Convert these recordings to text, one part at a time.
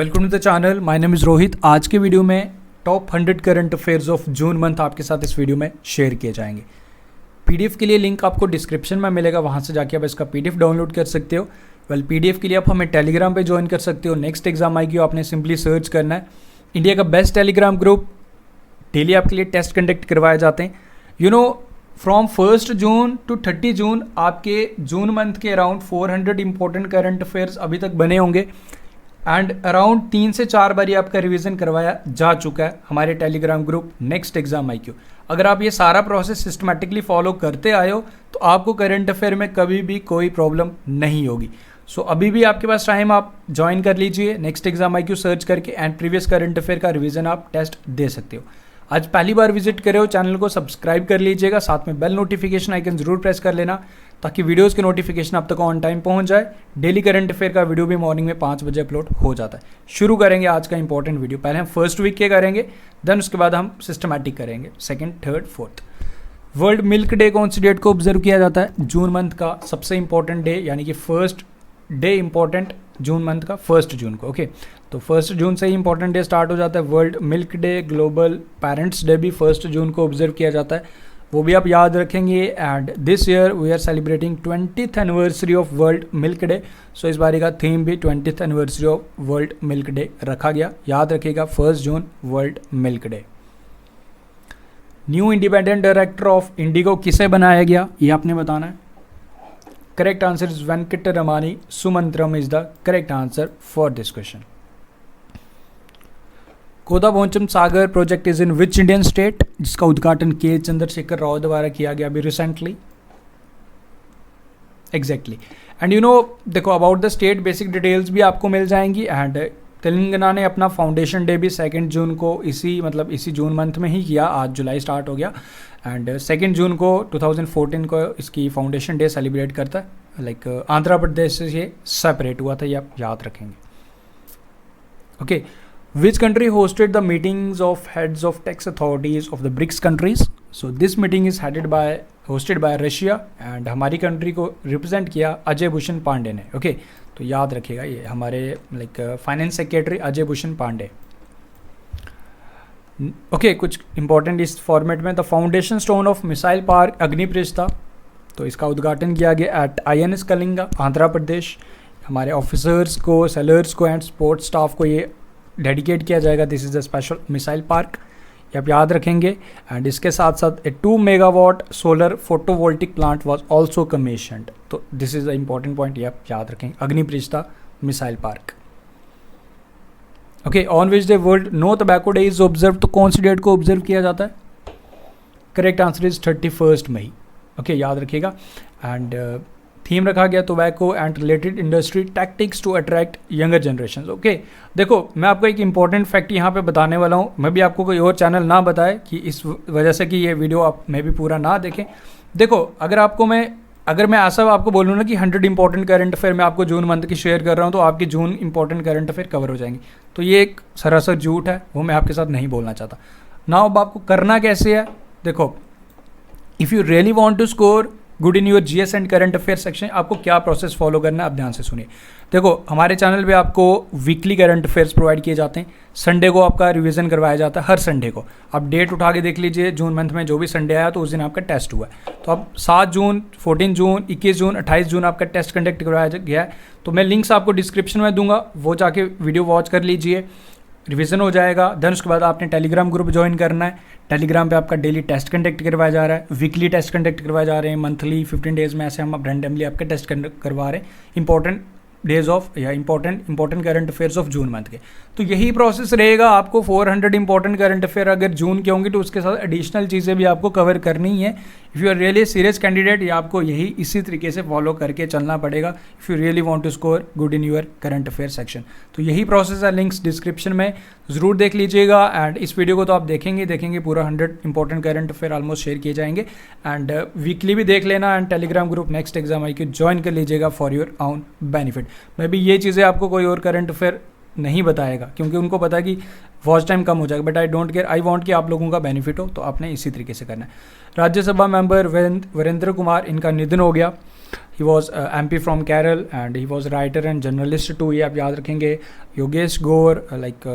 Welcome to the channel. My name is Rohit. आज के video में top 100 current affairs of June month आपके साथ इस वीडियो में शेयर किए जाएंगे। पीडीएफ के लिए लिंक आपको डिस्क्रिप्शन में मिलेगा, वहाँ से जाके आप इसका पीडीएफ डाउनलोड कर सकते हो। पीडीएफ के लिए आप हमें टेलीग्राम पे ज्वाइन कर सकते हो। नेक्स्ट एग्जाम आएगी, आपने सिंपली सर्च करना है इंडिया का बेस्ट टेलीग्राम ग्रुप। डेली आपके लिए टेस्ट कंडक्ट करवाए जाते हैं। फ्रॉम 1 जून टू 30 जून आपके जून मंथ के अराउंड 400 इंपॉर्टेंट करंट अफेयर्स अभी तक बने होंगे एंड अराउंड 3 से 4 बार आपका रिवीजन करवाया जा चुका है हमारे Telegram group next exam IQ। अगर आप ये सारा प्रोसेस सिस्टमेटिकली फॉलो करते आए हो तो आपको करंट अफेयर में कभी भी कोई प्रॉब्लम नहीं होगी। सो अभी भी आपके पास टाइम, आप ज्वाइन कर लीजिए नेक्स्ट एग्जाम IQ सर्च करके एंड प्रीवियस करंट अफेयर का रिवीजन आप टेस्ट दे सकते हो। आज पहली बार विजिट करे हो, चैनल को सब्सक्राइब कर लीजिएगा, साथ में बेल नोटिफिकेशन आइकन जरूर प्रेस कर लेना ताकि वीडियोस की नोटिफिकेशन आप तक ऑन टाइम पहुंच जाए। डेली करंट अफेयर का वीडियो भी मॉर्निंग में 5 बजे अपलोड हो जाता है। शुरू करेंगे आज का इंपॉर्टेंट वीडियो। पहले हम फर्स्ट वीक के करेंगे, देन उसके बाद हम सिस्टमैटिक करेंगे second, third, fourth. World milk day कौन सी डेट को ऑब्जर्व किया जाता है? जून मंथ का सबसे इंपॉर्टेंट डे, यानी कि first day important June month का 1 जून को। ओके, तो 1 जून से ही इंपॉर्टेंट डे स्टार्ट हो जाता है। World milk day, global parents day भी 1 जून को ऑब्जर्व किया जाता है, वो भी आप याद रखेंगे। And this year we are celebrating 20th anniversary of world milk day. So इस बारी का थीम भी 20th anniversary of world milk day रखा गया। याद रखिएगा 1 June world milk day. New independent director of IndiGo किसे बनाया गया, ये आपने बताना है। Correct answer is Venkataramani Sumantram is the correct answer for this question. कोदाबोचम Sagar project is in which Indian state, जिसका उद्घाटन के चंद्रशेखर राव द्वारा किया गया अभी रिसेंटली। एग्जैक्टली। एंड देखो about the state basic details भी आपको मिल जाएंगी। एंड तेलंगाना ने अपना फाउंडेशन डे भी 2 जून को इसी जून मंथ में ही किया। आज जुलाई स्टार्ट हो गया एंड 2 जून को 2014 को इसकी फाउंडेशन डे सेलिब्रेट करता है। लाइक आंध्र प्रदेश से ये सेपरेट हुआ था, ये आप याद रखेंगे। Okay, which country hosted the meetings of heads of tax authorities of the BRICS countries? So this meeting is hosted by Russia and हमारी कंट्री को रिप्रेजेंट किया अजय भूषण पांडे ने। ओके, तो याद रखिएगा ये हमारे finance secretary Ajay Bhushan Pandey. Okay, कुछ इंपॉर्टेंट इस फॉर्मेट में। The foundation stone of missile park Agniprastha था, तो इसका उद्घाटन किया गया एट INS कलिंगा, आंध्र प्रदेश। हमारे ऑफिसर्स को, सेलर्स को एंड सपोर्ट स्टाफ को ये डेडिकेट किया जाएगा। This is a special missile park, ये आप याद रखेंगे। एंड इसके साथ साथ a 2 megawatt solar photovoltaic plant was also commissioned. तो this is the important point, ये आप याद रखेंगे। Agniprastha missile park. Okay, on which day world no tobacco day is observe, तो कौन सी डेट को ऑब्जर्व किया जाता है? Correct answer is 31 May. Okay, याद रखिएगा। एंड थीम रखा गया tobacco and related industry tactics to attract younger generation. Okay, देखो मैं आपको एक इंपॉर्टेंट फैक्ट यहाँ पे बताने वाला हूँ। मैं भी आपको कोई और चैनल ना बताए कि इस वजह से कि ये वीडियो आप मैं भी पूरा ना देखें। देखो अगर मैं ऐसा आपको बोलूँ ना कि 100 इंपॉर्टेंट करंट अफेयर मैं आपको जून मंथ की शेयर कर रहा हूँ तो आपकी जून इंपॉर्टेंट करंट अफेयर कवर हो जाएंगे, तो ये एक सरासर झूठ है, वो मैं आपके साथ नहीं बोलना चाहता ना। अब आपको करना कैसे है, देखो if you really want to score good in your GS and current affair section, आपको क्या प्रोसेस फॉलो करना है आप ध्यान से सुनिए। देखो हमारे चैनल पे आपको वीकली करंट अफेयर्स प्रोवाइड किए जाते हैं। संडे को आपका रिवीजन करवाया जाता है, हर संडे को। आप डेट उठा के देख लीजिए, जून मंथ में जो भी संडे आया तो उस दिन आपका टेस्ट हुआ है। तो अब 7 जून, 14 जून, 21 जून, 28 जून आपका टेस्ट कंडक्ट करवाया गया है। तो मैं लिंक्स आपको डिस्क्रिप्शन में दूंगा, वो जाके वीडियो वॉच कर लीजिए, रिवीजन हो जाएगा। देन उसके बाद आपने टेलीग्राम ग्रुप ज्वाइन करना है। टेलीग्राम पे आपका डेली टेस्ट कंडक्ट करवाया जा रहा है, वीकली टेस्ट कंडक्ट करवाए जा रहे हैं, मंथली 15 डेज में ऐसे हम रैंडमली आपके टेस्ट कंडक्ट करवा रहे हैं इंपॉर्टेंट डेज ऑफ या important current affairs of June month के। तो यही प्रोसेस रहेगा। आपको 400 इंपॉर्टेंट करंट अफेयर अगर जून के होंगे तो उसके साथ एडिशनल चीज़ें भी आपको कवर करनी है। If you are really serious candidate, ये आपको यही इसी तरीके से फॉलो करके चलना पड़ेगा if you really want to score good in your current affair section. तो यही प्रोसेस है, लिंक्स डिस्क्रिप्शन में ज़रूर देख लीजिएगा। एंड इस वीडियो को तो आप देखेंगे पूरा 100 important current affair almost share किए जाएंगे। एंड वीकली भी देख लेना and Telegram group next exam IQ join कर लीजिएगा फॉर योर ओन बेनिफिट। मैं भी ये चीज़ें आपको कोई और करंट अफेयर नहीं बताएगा क्योंकि उनको पता है कि वॉच टाइम कम हो जाएगा, but I don't care, I want कि आप लोगों का बेनिफिट हो, तो आपने इसी तरीके से करना है। राज्यसभा मेंबर वीरेंद्र कुमार, इनका निधन हो गया। He was MP from Kerala and he was writer and journalist too, ये आप याद रखेंगे. योगेश गौर लाइक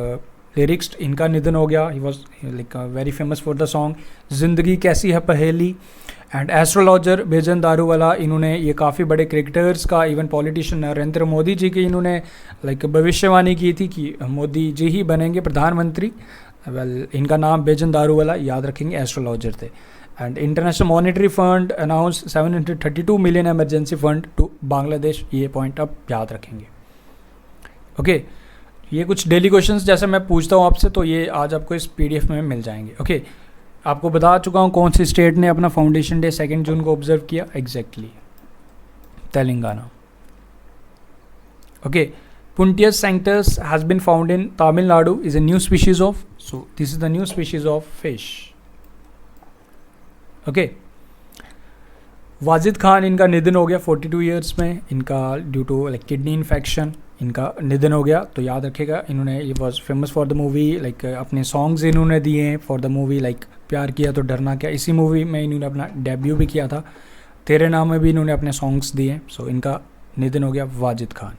लिरिक्स, इनका निधन हो गया. He was like very famous for the song जिंदगी कैसी है पहेली. एंड एस्ट्रोलॉजर बेजन दारूवाला, इन्होंने ये काफ़ी बड़े क्रिकेटर्स का, इवन पॉलिटिशियन नरेंद्र मोदी जी की इन्होंने लाइक भविष्यवाणी की थी कि मोदी जी ही बनेंगे प्रधानमंत्री. वेल इनका नाम बेजन दारूवाला, याद रखेंगे, एस्ट्रोलॉजर थे. And International Monetary Fund announce 732 million emergency fund to Bangladesh, ये पॉइंट आप याद रखेंगे. ओके ये कुछ डेली क्वेश्चंस जैसे मैं पूछता हूँ आपसे, तो ये आज आपको इस PDF में मिल जाएंगे. ओके आपको बता चुका हूँ कौन सी स्टेट ने अपना फाउंडेशन डे 2 जून को ऑब्जर्व किया. Exactly Telangana. Okay Puntius sanctus has been found in Tamil Nadu, is a new species of, so this is the new species of fish. Okay. Wajid Khan, इनका निधन हो गया 42 ईयर्स में. इनका due to like kidney infection इनका निधन हो गया. तो याद रखेगा, इन्होंने ये was famous for the movie like अपने सॉन्ग्स इन्होंने दिए हैं फॉर द मूवी लाइक प्यार किया तो डरना क्या. इसी मूवी में इन्होंने अपना डेब्यू भी किया था. तेरे नाम में भी इन्होंने अपने सॉन्ग्स दिए. सो इनका निधन हो गया Wajid Khan.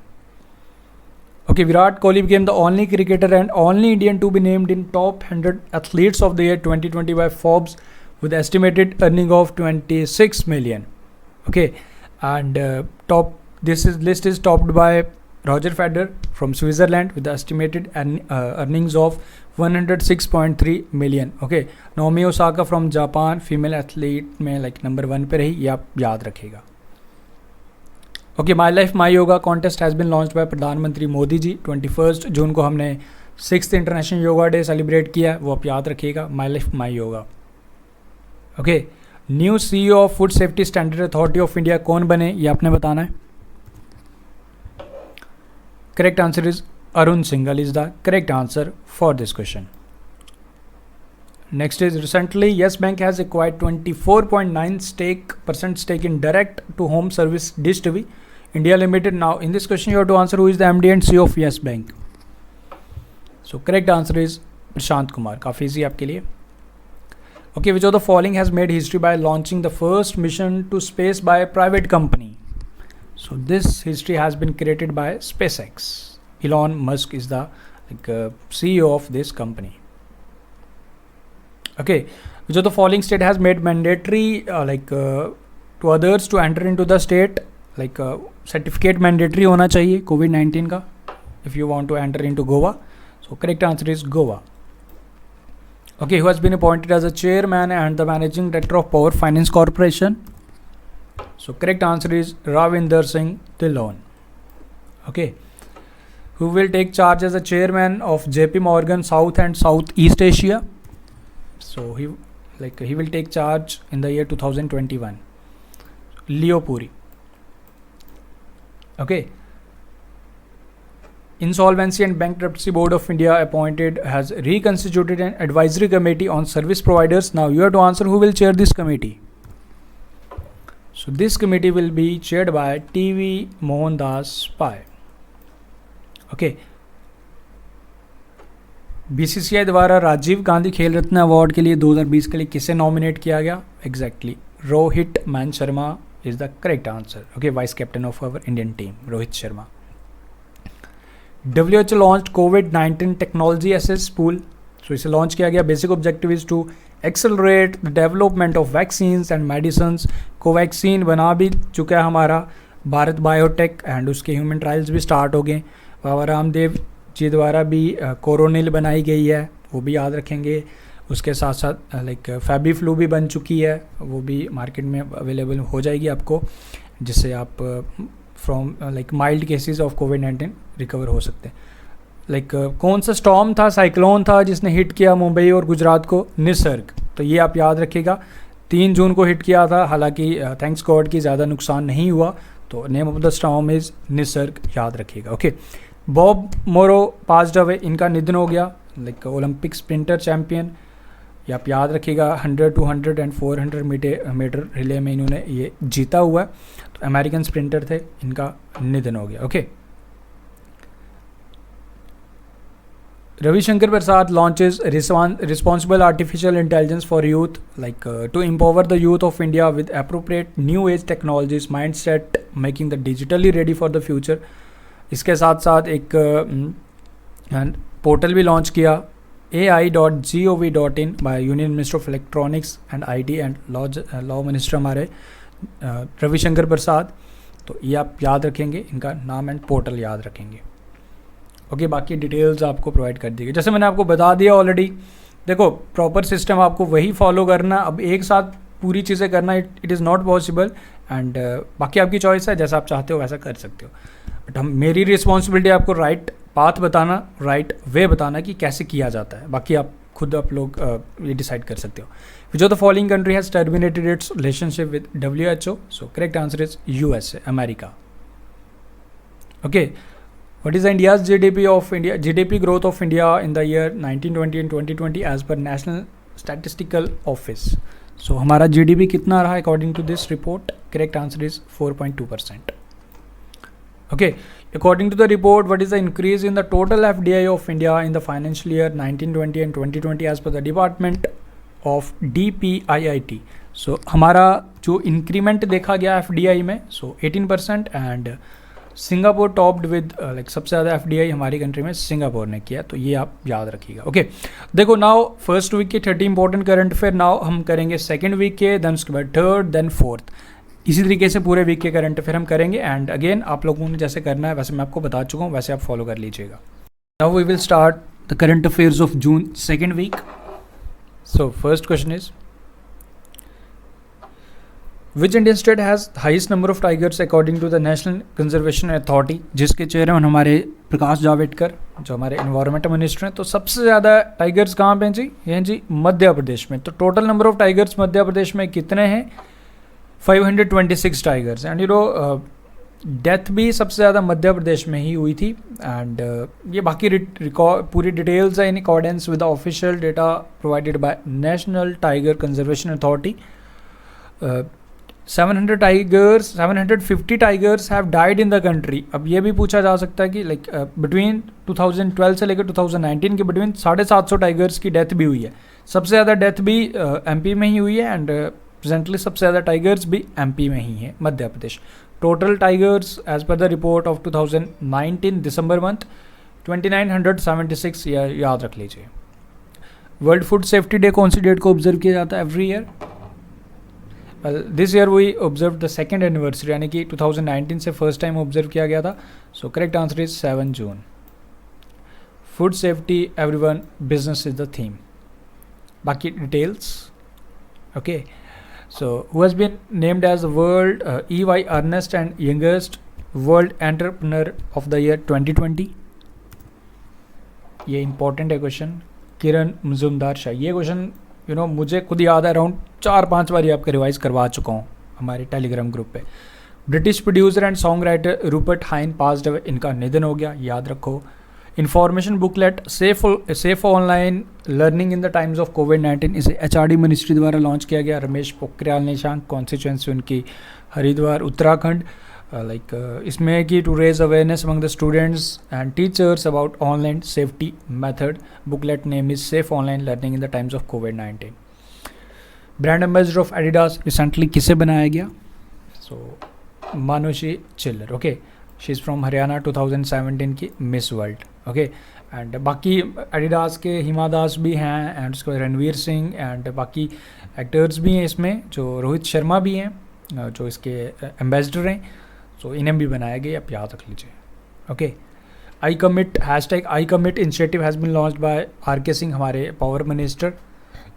Okay, Virat Kohli became the only cricketer and only Indian to be named in top 100 athletes of the year 2020 by Forbes with estimated earning of 26 million. Okay, and list is topped by Roger Federer from Switzerland with the estimated earnings of 106.3 million. Okay, Naomi Osaka from Japan, female athlete में like number 1 पे रही, ये आप याद रखेगा. Okay my life my yoga contest has been launched by प्रधानमंत्री मोदी जी. 21 जून को हमने 6th international yoga day celebrate किया है, वो आप याद रखिएगा. My life my yoga. Okay new CEO of food safety standard authority of India कौन बने, ये आपने बताना है. Correct answer is Arun Singhal is the correct answer for this question. Next is recently Yes Bank has acquired 24.9% stake in direct to home service Dish TV India Limited. Now in this question you have to answer who is the MD and CEO of Yes Bank. So correct answer is Prashant Kumar. काफ़ी easy आपके लिए. Okay, which of the following has made history by launching the first mission to space by a private company? So this history has been created by SpaceX. Elon Musk is the CEO of this company. Okay, which of the following state has made mandatory to others to enter into the state certificate mandatory होना चाहिए COVID-19 का if you want to enter into Goa. So correct answer is Goa. Okay, who has been appointed as a chairman and the managing director of Power Finance Corporation? So correct answer is Ravinder Singh Dillon. Okay, who will take charge as a chairman of JP Morgan South and Southeast Asia? So he will take charge in the year 2021. Leo Puri. Okay. Insolvency and Bankruptcy Board of India has reconstituted an advisory committee on service providers. Now you have to answer who will chair this committee. So this committee will be chaired by TV Mohandas Pai. Okay. BCCI द्वारा राजीव गांधी खेल रत्न award के लिए 2020 के लिए किसे nominate किया गया? Exactly Rohit मान Sharma is the correct answer. Okay vice captain of our Indian team Rohit Sharma. WHO launched COVID-19 technology access pool. So इसे लॉन्च किया गया. Basic objective is to accelerate the development of vaccines and medicines. Covaxin बना भी चुका है हमारा Bharat biotech and उसके human trials भी स्टार्ट हो गए. बाबा रामदेव जी द्वारा भी कोरोनिल बनाई गई है, वो भी याद रखेंगे. उसके साथ साथ फैबी फ्लू भी बन चुकी है, वो भी मार्केट में अवेलेबल हो जाएगी आपको, जिससे आप from mild cases of COVID-19 recover हो सकते हैं. कौन सा स्टॉर्म था, साइक्लोन था जिसने हिट किया मुंबई और गुजरात को? निसर्ग. तो ये आप याद रखिएगा. 3 जून को हिट किया था, हालांकि थैंक्स गॉड की ज़्यादा नुकसान नहीं हुआ. तो name of the storm is Nisarga, याद रखिएगा. ओके बॉब मोरो पास्ड अवे, इनका निधन हो गया. ओलंपिक स्प्रिंटर चैम्पियन, ये आप याद रखिएगा. 100, 200 एंड 400 मीटर रिले में इन्होंने ये जीता हुआ है. तो अमेरिकन स्प्रिंटर थे, इनका निधन हो गया. Okay Ravi Shankar Prasad launches responsible artificial intelligence for youth, like to empower the youth of India with appropriate new age technologies, mindset, making the digitally ready for the future. इसके साथ साथ एक portal भी launch किया, ai.gov.in by union minister of electronics and IT and law minister हमारे रविशंकर प्रसाद. तो ये आप याद रखेंगे, इनका नाम एंड पोर्टल याद रखेंगे. ओके, बाकी डिटेल्स आपको प्रोवाइड कर दी गई. जैसे मैंने आपको बता दिया ऑलरेडी, देखो प्रॉपर सिस्टम आपको वही फॉलो करना. अब एक साथ पूरी चीज़ें करना it is not possible, and बाकी आपकी चॉइस है, जैसा आप चाहते हो वैसा कर सकते हो. बट मेरी रिस्पॉन्सिबिलिटी आपको राइट पाथ बताना, राइट वे बताना कि कैसे किया जाता है. बाकी आप लोग ये डिसाइड कर सकते हो. जो the following country has terminated it's relationship with WHO. So correct answer is USA, America. Okay, what is India's GDP growth of India in the year 1920 and 2020 as per National Statistical Office? So हमारा GDP कितना रहा according to this report? Correct answer is 4.2%. Okay, according to the report, what is the increase in the total FDI of India in the financial year 1920 and 2020 as per the Department of DPIIT? So हमारा जो increment देखा गया FDI में, so 18%, and Singapore topped with like सबसे ज़्यादा FDI हमारी country में Singapore ने किया. तो ये आप याद रखिएगा. ओके, देखो नाउ फर्स्ट वीक के 30 इंपॉर्टेंट करंट अफेयर नाउ हम करेंगे सेकंड वीक के, देन उसके बाद थर्ड, देन फोर्थ. इसी तरीके से पूरे वीक के करंट अफेयर हम करेंगे. एंड अगेन आप लोगों ने जैसे करना है वैसे मैं आपको बता चुका हूँ, वैसे आप फॉलो कर लीजिएगा. Now we will start the current affairs of June second week. So first question is, Which Indian state has highest number of tigers according to the National Conservation Authority? जिसके चेयरमैन हमारे प्रकाश जावड़ेकर, जो हमारे environment minister हैं. तो सबसे ज़्यादा tigers कहाँ पे हैं जी? ये हैं जी मध्य प्रदेश में. तो total number of tigers Madhya Pradesh में कितने हैं? 526 टाइगर्स. एंड डेथ भी सबसे ज़्यादा मध्य प्रदेश में ही हुई थी. एंड ये बाकी पूरी डिटेल्स है in accordance with the official data provided by national tiger conservation authority. 750 tigers have died in the country. अब ये भी पूछा जा सकता है कि लाइक बिटवीन 2012 से लेकर 2019 के बिटवीन 750 टाइगर्स की डेथ भी हुई है. सबसे ज़्यादा डेथ भी MP में ही हुई है, एंड प्रेजेंटली सबसे ज़्यादा टाइगर्स भी MP में ही हैं, Madhya Pradesh. Total tigers as per the report of 2019 December month 2976. याद रख लीजिए. वर्ल्ड फूड सेफ्टी डे कौन सी डेट को ऑब्जर्व किया जाता है every year? This year we observe the second anniversary, यानी कि 2019 से फर्स्ट टाइम ऑब्जर्व किया गया था. So correct answer is 7 June. Food safety everyone, business is the theme. बाकी details. Okay, so who has been named as world EY Ernst and youngest world entrepreneur of the year 2020? ये important है question. किरण मजुमदार शाह. ये question मुझे खुद याद है, around 4-5 बार आपके revise करवा चुका हूँ हमारे टेलीग्राम ग्रुप पे. British producer and songwriter Rupert Hine passed away. इनका निधन हो गया, याद रखो. Information booklet safe online learning in the times of कोविड-19 इसे HRD मिनिस्ट्री द्वारा लॉन्च किया गया. रमेश पोखरियाल निशंक, कॉन्स्टिट्यूएंसी उनकी हरिद्वार उत्तराखंड. इसमें कि to raise awareness among the students and teachers about online safety method. Booklet name is safe online learning in the times of कोविड-19. Brand ambassador of Adidas recently किसे बनाया गया? So Manushi Chhillar. Okay, she is from Haryana, 2017 की Miss World. Okay, and बाकी Adidas के हिमा दास भी हैं, and उसके बाद रणवीर सिंह, एंड बाकी एक्टर्स भी हैं इसमें, जो रोहित शर्मा भी हैं जो इसके एम्बेसडर हैं. सो इन्हें भी बनाया गया, आप याद रख लीजिए. Okay, I commit #ICommit initiative has been launched by RK Singh, हमारे power minister,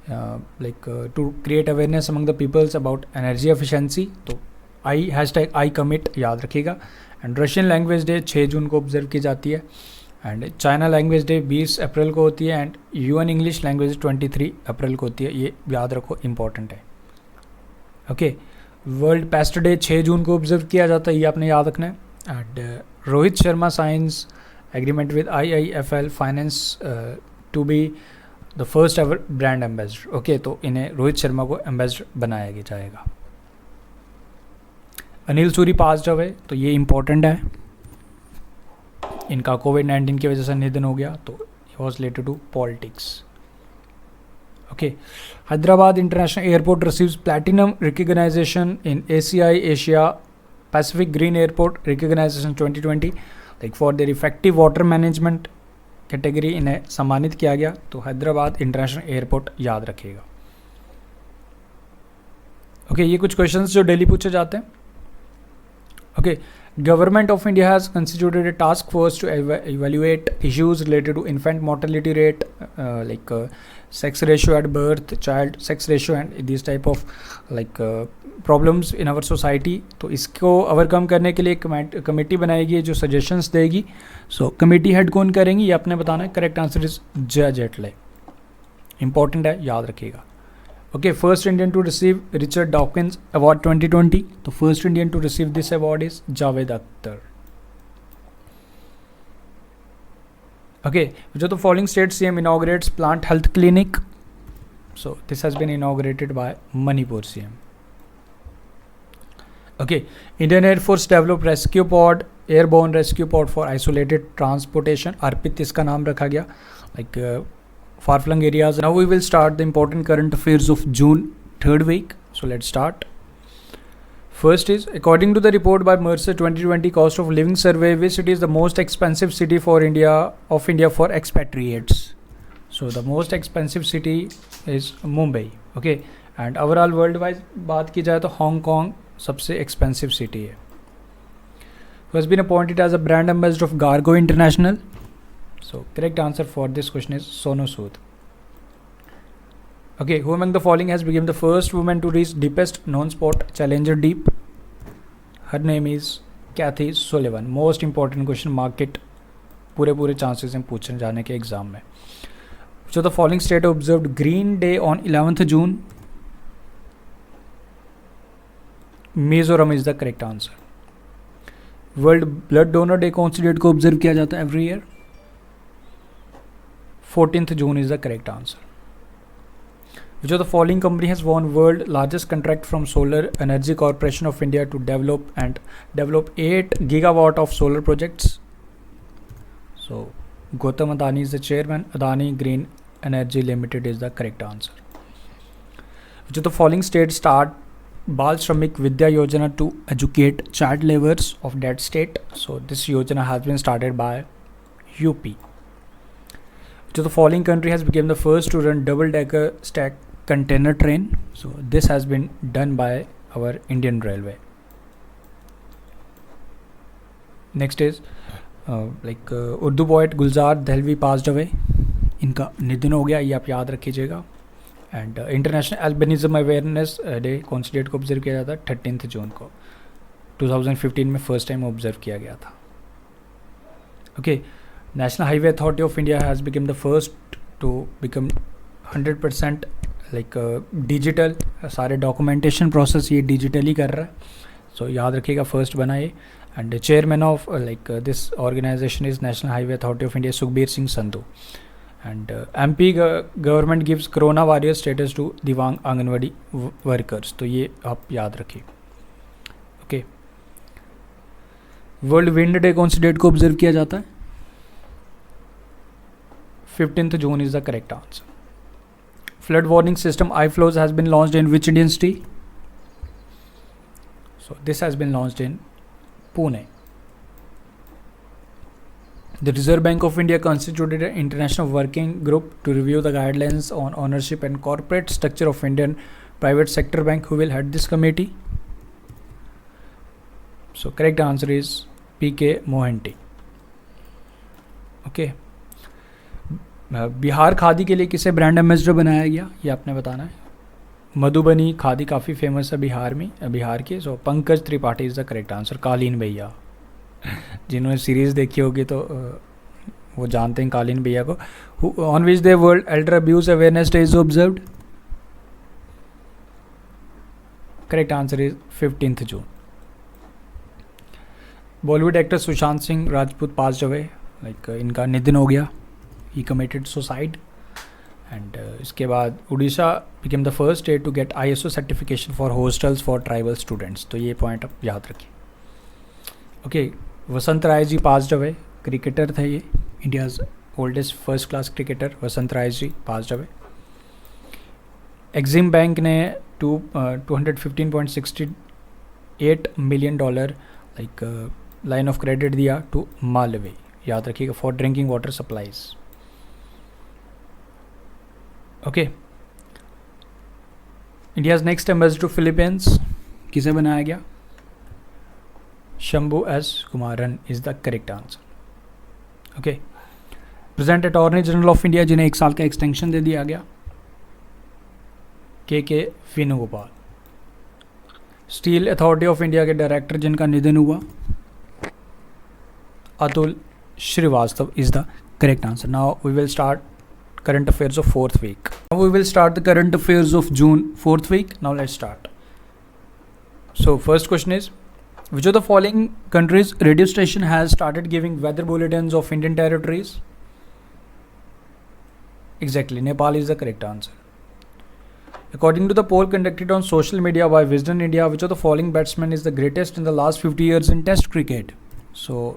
to create awareness among the peoples about energy efficiency. तो #ICommit याद रखिएगा. And Russian language day 6 June को ऑब्जर्व की जाती है. And China language day 20 April को होती है. And UN English language 23 April को होती है. ये याद रखो, इंपॉर्टेंट है. Okay, world pest day 6 June को ऑब्जर्व किया जाता है, ये आपने याद रखना है. And Rohit Sharma signs agreement with IIFL finance to be the first ever brand ambassador. Okay, तो इन्हें रोहित शर्मा को एम्बेसडर बनाया जाएगा. Anil Suri passed away. तो ये इम्पोर्टेंट है, इनका कोविड-19 की वजह से निधन हो गया. तो was related to politics. Okay, Hyderabad International Airport receives platinum recognition in ACI Asia Pacific Green Airport recognition 2020, like for their effective water management category इन्हें सम्मानित किया गया. तो हैदराबाद इंटरनेशनल एयरपोर्ट याद रखिएगा. ओके, ये कुछ क्वेश्चंस जो डेली पूछे जाते हैं. Okay, government of India has constituted a task force to evaluate issues related to infant mortality rate, like sex ratio at birth, child sex ratio and these type of like problems in our society. तो इसको overcome करने के लिए एक committee बनाएगी जो suggestions देगी. सो committee head कौन करेंगी ये आपने बताना है. करेक्ट आंसर इज जय जेटले. इंपॉर्टेंट है, याद रखिएगा. Okay, first Indian to receive Richard Dawkins award 2020. तो first Indian to receive this award is Javed Akhtar. Okay, which of the following state CM inaugurates plant health clinic? So this has been inaugurated by Manipur CM. Okay, Indian Air Force developed rescue pod, airborne rescue pod for isolated transportation. अर्पित इसका नाम रखा गया. Like far flung areas. Now we will start the important current affairs of June 3rd week. So let's start. First is, according to the report by Mercer 2020 cost of living survey, which city is the most expensive city for India for expatriates? So the most expensive city is Mumbai. Okay, and overall worldwide बात की जाए तो Hong Kong सबसे expensive city है. Who has been appointed as a brand ambassador of Gargo International? So correct answer for this question is Sonu Sood. Okay, who among the following has become the first woman to reach deepest non-sport Challenger Deep? Her name is Kathy Sullivan. Most important question, market पूरे chances हैं पूछने जाने के exam में. So the following state observed Green Day on 11th June. Mizoram is the correct answer. World Blood Donor Day कौन सी डेट को ऑब्जर्व किया जाता है every year? 14th June is the correct answer. Which of the following company has won world largest contract from Solar Energy Corporation of India to develop 8 gigawatt of solar projects? So Gautam Adani is the chairman. Adani Green Energy Limited is the correct answer. Which of the following states start Bal Shramik Vidya Yojana to educate child laborers of that state? So this Yojana has been started by UP. Which of the following country has become the first to run double-decker stack container train? So this has been done by our Indian Railway. Next is Urdu poet Gulzar Dehlvi passed away. इनका निधन हो गया, ये आप याद रखिएगा. And international albinism awareness day कौन सी डेट को ऑब्जर्व किया जाता है? 13 जून को 2015 में फर्स्ट टाइम ऑब्जर्व किया गया था. Okay, National Highway Authority of India has become the first to become 100% like digital. सारे डॉक्यूमेंटेशन प्रोसेस ये डिजिटली कर रहा है. सो याद रखिएगा, फर्स्ट बना ये. And chairman of like this organization is National Highway Authority of India Sukhbir Singh Sandhu. And MP government gives corona warrior status to divyang anganwadi workers. तो ये आप याद रखिए. ओके, वर्ल्ड विंड डे कौन सी डेट को ऑब्जर्व किया जाता है? 15th June is the correct answer. Flood warning system iFlows has been launched in which Indian city? So this has been launched in Pune. The Reserve Bank of India constituted an international working group to review the guidelines on ownership and corporate structure of Indian private sector bank. Who will head this committee? So correct answer is PK Mohanty. Okay. Bihar khadi के लिए किसे brand ambassador बनाया गया, ये आपने बताना है. मधुबनी खादी काफ़ी फेमस है बिहार में, बिहार के. So Pankaj Tripathi is the correct answer. Kaleen Bhaiya, जिन्होंने सीरीज़ देखी होगी तो वो जानते हैं कालीन भैया को. On which day world Elder abuse awareness day is observed? Correct answer is 15th June. Bollywood actor Sushant Singh Rajput passed away. Like इनका निधन हो गया. He committed suicide. And इसके बाद Orissa became the first state to get ISO certification for hostels for tribal students. तो ये point आप याद रखिए. Okay, Vasant Rai ji passed away. Cricketer थे ये. India's oldest first class cricketer Vasant Rai ji pass away. Exim bank ने $215.68 million like line of credit दिया to Malawi, याद रखिएगा, for drinking water supplies. Okay, India's next ambassador to Philippines किसे बनाया गया? Shambhu S Kumaran is the correct answer. Okay, present attorney general of India जिन्हें 1 साल का एक्सटेंशन दे दिया गया? K Venugopal. Steel Authority of India के डायरेक्टर जिनका निधन हुआ? Atul Shrivastava is the correct answer. Now we will start current affairs of 4th week. Now we will start the current affairs of June 4th week. Now let's start. So first question is, which of the following countries radio station has started giving weather bulletins of Indian territories? Exactly, Nepal is the correct answer. According to the poll conducted on social media by Wisden India, which of the following batsman is the greatest in the last 50 years in test cricket? So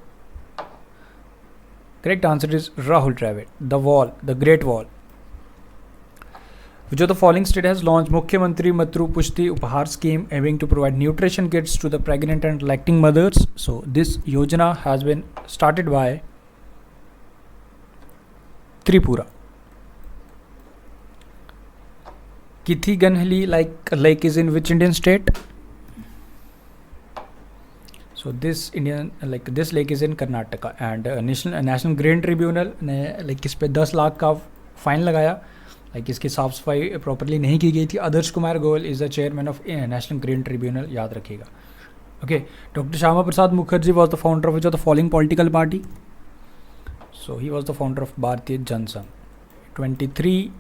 correct answer is Rahul Dravid, the Wall, the Great Wall. Which of the following state has launched Mukhyamantri Matru Pushti Upahar scheme aiming to provide nutrition kits to the pregnant and lacting mothers? So this yojana has been started by Tripura. Kithiganhali lake is in which Indian state? So this lake is in Karnataka and National Grain Tribunal ने इस पे 10 लाख का fine लगाया, इसकी साफ सफाई properly नहीं की गई थी। Adarsh Kumar Goel is the chairman of national green tribunal, याद रखिएगा। Okay, doctor Shyama Prasad Mukherjee was the founder of which of the following political party? So he was the founder of Bharatiya Jana Sangh. 23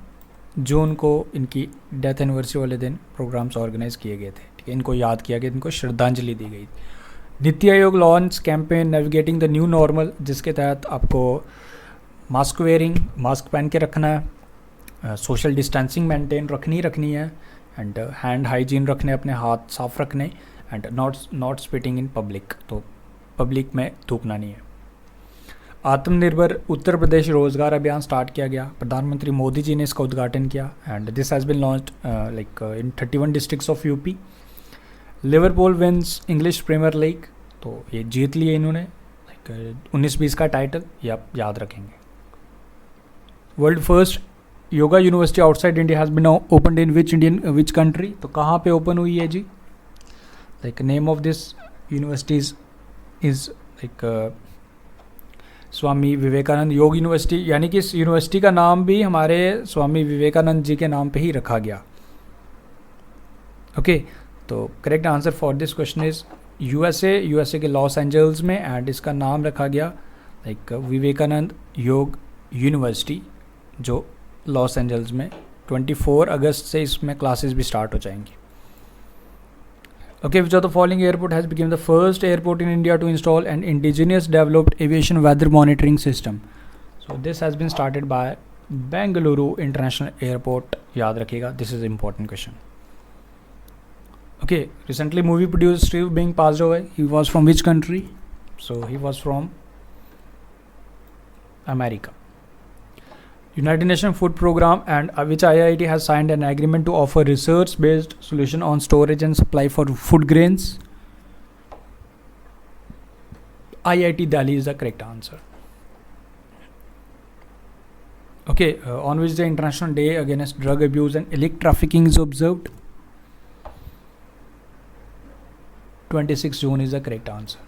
जून को इनकी डेथ एनिवर्सरी वाले दिन प्रोग्राम्स ऑर्गेनाइज किए गए थे, ठीक है, इनको याद किया गया, इनको श्रद्धांजलि दी गई। NITI Aayog launch campaign navigating the new normal, जिसके तहत आपको मास्क वेयरिंग, मास्क पहन के रखना है, सोशल डिस्टेंसिंग मेंटेन रखनी है, एंड हैंड हाइजीन रखने, अपने हाथ साफ रखने, and not spitting in public, तो पब्लिक में थूकना नहीं है। आत्मनिर्भर उत्तर प्रदेश रोजगार अभियान स्टार्ट किया गया, प्रधानमंत्री मोदी जी ने इसका उद्घाटन किया, and this has been launched in 31 districts of UP. Liverpool wins English Premier League, तो ये जीत लिए इन्होंने 19-20 का टाइटल, ये आप याद रखेंगे। World first yoga university outside India has been opened in which country, तो कहाँ पे ओपन हुई है जी? Name of this universities is Swami Vivekananda Yoga university, यानी कि इस यूनिवर्सिटी का नाम भी हमारे स्वामी विवेकानंद जी के नाम पे ही रखा गया। ओके, तो correct answer for this question is USA के लॉस एंजल्स में, एंड इसका नाम रखा गया विवेकानंद योग यूनिवर्सिटी, जो लॉस एंजल्स में 24 अगस्त से इसमें क्लासेस भी स्टार्ट हो जाएंगी। Okay, which of the following airport has become the first airport in India to install an indigenous developed aviation weather monitoring system? So this has been started by Bengaluru International Airport, याद रखिएगा, this is important question. Okay, recently movie producer Steve Bing passed away. He was from which country? So he was from America. United Nations Food Program and which IIT has signed an agreement to offer research-based solution on storage and supply for food grains? IIT Delhi is the correct answer. Okay, on which the International Day Against Drug Abuse and Illicit Trafficking is observed? 26 June is the correct answer.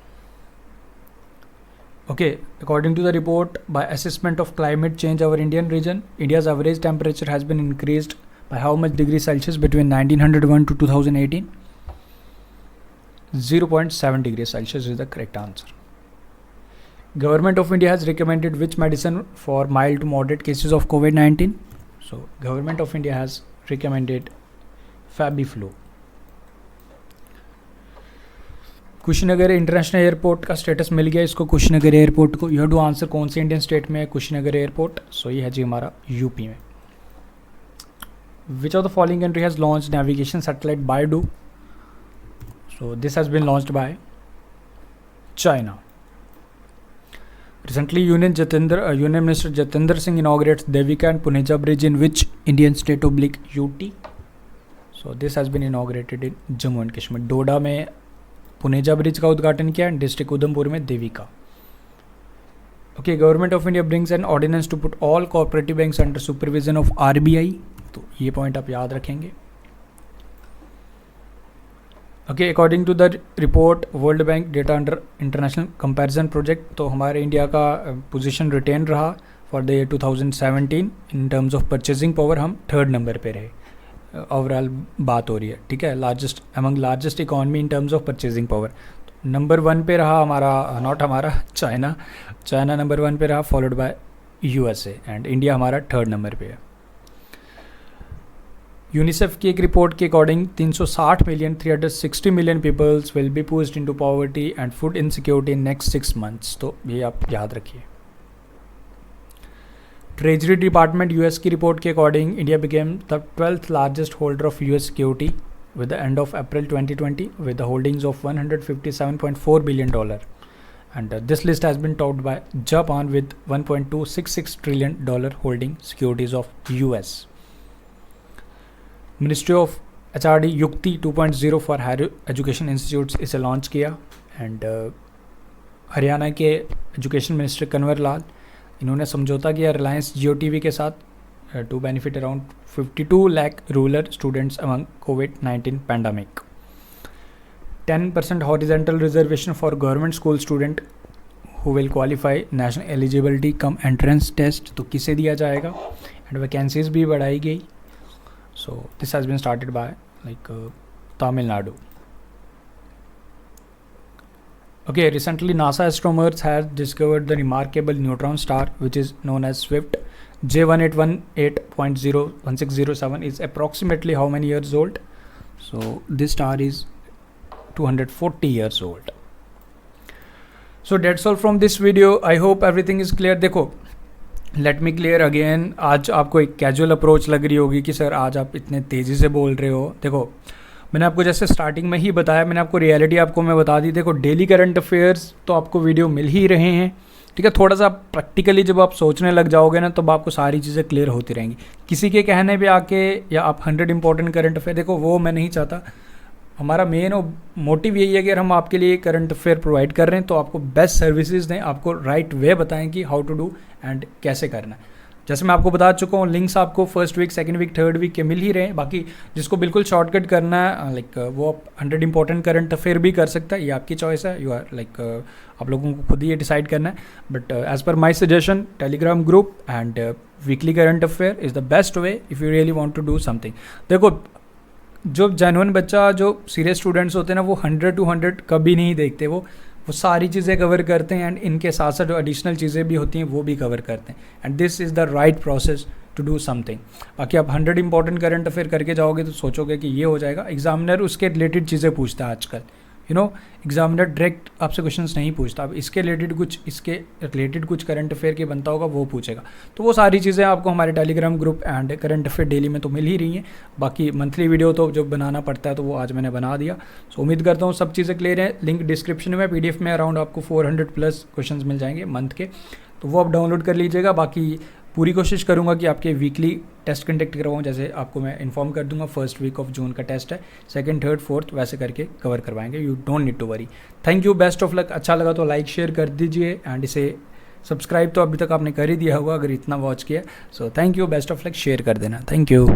Okay, according to the report by Assessment of Climate Change our Indian region, India's average temperature has been increased by how much degrees Celsius between 1901 to 2018? 0.7 degrees Celsius is the correct answer. Government of India has recommended which medicine for mild to moderate cases of COVID-19? So Government of India has recommended Fabiflu. Kushinagar international airport का status मिल गया इसको, Kushinagar airport को। You have to answer कौन से Indian state में है Kushinagar airport? सो ये है जी हमारा यूपी में। Which of the following country has launch navigation satellite Beidou? So this has been launched by China. Recently, Union Minister Jatendra Singh inaugurates Devika and Puneja Bridge in which Indian state oblique UT? So this has been inaugurated in Jammu and Kashmir. डोडा में Puneja bridge का उद्घाटन किया and district Udhampur में Devika. Okay, Government of India brings an ordinance to put all cooperative banks under supervision of RBI. तो ये point आप याद रखेंगे. Okay, according to the report World Bank data under international comparison project, तो हमारे India का position retain रहा for the year 2017 in terms of purchasing power. हम 3rd नंबर पे रहे. ओवरऑल बात हो रही है, ठीक है, largest among largest economy in terms of purchasing power. Number 1 पे रहा हमारा, नॉट हमारा, चाइना नंबर 1 पे रहा, followed by USA and India हमारा 3rd नंबर पे है. यूनिसेफ की एक रिपोर्ट के according 360 million peoples will be pushed into poverty and food insecurity in next 6 months. तो ये आप याद रखिए. ट्रेजरी डिपार्टमेंट US की रिपोर्ट के according India became the 12th largest holder of US security with the end of April 2020 with the holdings of $157.4 billion, and this list has been topped by Japan with $1.266 trillion holding securities of US. Ministry of HRD युक्ति 2.0 for higher education institutes इसे launch किया and Haryana के education minister Kanwar लाल इन्होंने समझौता किया रिलायंस जियो TV के साथ to benefit around 52 lakh rural students among COVID-19 pandemic. 10% horizontal reservation for government school student who will qualify national eligibility cum entrance test. तो किसे दिया जाएगा and vacancies भी बढ़ाई गई. So this has been started by Tamil Nadu. Okay, recently NASA astronomers has discovered the remarkable neutron star which is known as Swift. J1818.01607 is approximately how many years old? So this star is 240 years old. So that's all from this video. I hope everything is clear. देखो, let me clear again. आज आपको एक casual approach लग रही होगी कि sir आज आप इतने तेज़ी से बोल रहे हो. देखो, मैंने आपको जैसे स्टार्टिंग में ही बताया, मैंने आपको रियलिटी आपको मैं बता दी. देखो, डेली करंट अफेयर्स तो आपको वीडियो मिल ही रहे हैं, ठीक है. थोड़ा सा प्रैक्टिकली जब आप सोचने लग जाओगे ना तब आपको सारी चीज़ें क्लियर होती रहेंगी. किसी के कहने पे आके या आप 100 इंपॉर्टेंट करंट अफेयर, देखो वो मैं नहीं चाहता. हमारा मेन मोटिव यही है कि अगर हम आपके लिए करंट अफेयर प्रोवाइड कर रहे हैं तो आपको बेस्ट सर्विसेज दें, आपको राइट वे बताएं कि हाउ टू डू एंड कैसे करना है. जैसे मैं आपको बता चुका हूँ, लिंक्स आपको 1st week 2nd week 3rd week के मिल ही रहे हैं. बाकी जिसको बिल्कुल शॉर्टकट करना है वो आप 100 इंपॉर्टेंट करंट अफेयर भी कर सकता है. ये आपकी चॉइस है. यू आर आप लोगों को खुद ही ये डिसाइड करना है. बट एज पर my suggestion, telegram group and weekly current affair is the best way if you really want to do something. देखो, जो जेन्युइन बच्चा, जो सीरियस स्टूडेंट्स होते हैं ना, वो 100 to 100 कभी नहीं देखते. वो सारी चीज़ें कवर करते हैं एंड इनके साथ साथ जो एडिशनल चीज़ें भी होती हैं वो भी कवर करते हैं. And this is the right process to do something. बाकी आप 100 इंपॉर्टेंट करंट अफेयर करके जाओगे तो सोचोगे कि ये हो जाएगा. एग्जामिनर उसके रिलेटेड चीज़ें पूछता है आजकल. एग्जामिनर डायरेक्ट आपसे क्वेश्चंस नहीं पूछता. अब इसके रिलेटेड कुछ करंट अफेयर के बनता होगा वो पूछेगा. तो वो सारी चीज़ें आपको हमारे Telegram group and current affair daily में तो मिल ही रही हैं. बाकी मंथली वीडियो तो जो बनाना पड़ता है तो वो आज मैंने बना दिया. सो उम्मीद करता हूँ सब चीज़ें क्लियर हैं. लिंक डिस्क्रिप्शन में, PDF में अराउंड आपको 400+ क्वेश्चन मिल जाएंगे मंथ के, तो वो आप डाउनलोड कर लीजिएगा. बाकी पूरी कोशिश करूंगा कि आपके वीकली टेस्ट कंडक्ट करवाऊँ. जैसे आपको मैं इन्फॉर्म कर दूंगा 1st वीक ऑफ जून का टेस्ट है, 2nd 3rd 4th वैसे करके कवर करवाएंगे. You don't need to worry. Thank you, best of luck. अच्छा लगा तो लाइक शेयर कर दीजिए एंड इसे सब्सक्राइब तो अभी तक आपने कर ही दिया होगा अगर इतना वॉच किया. So thank you, best of luck. Share कर देना. Thank you.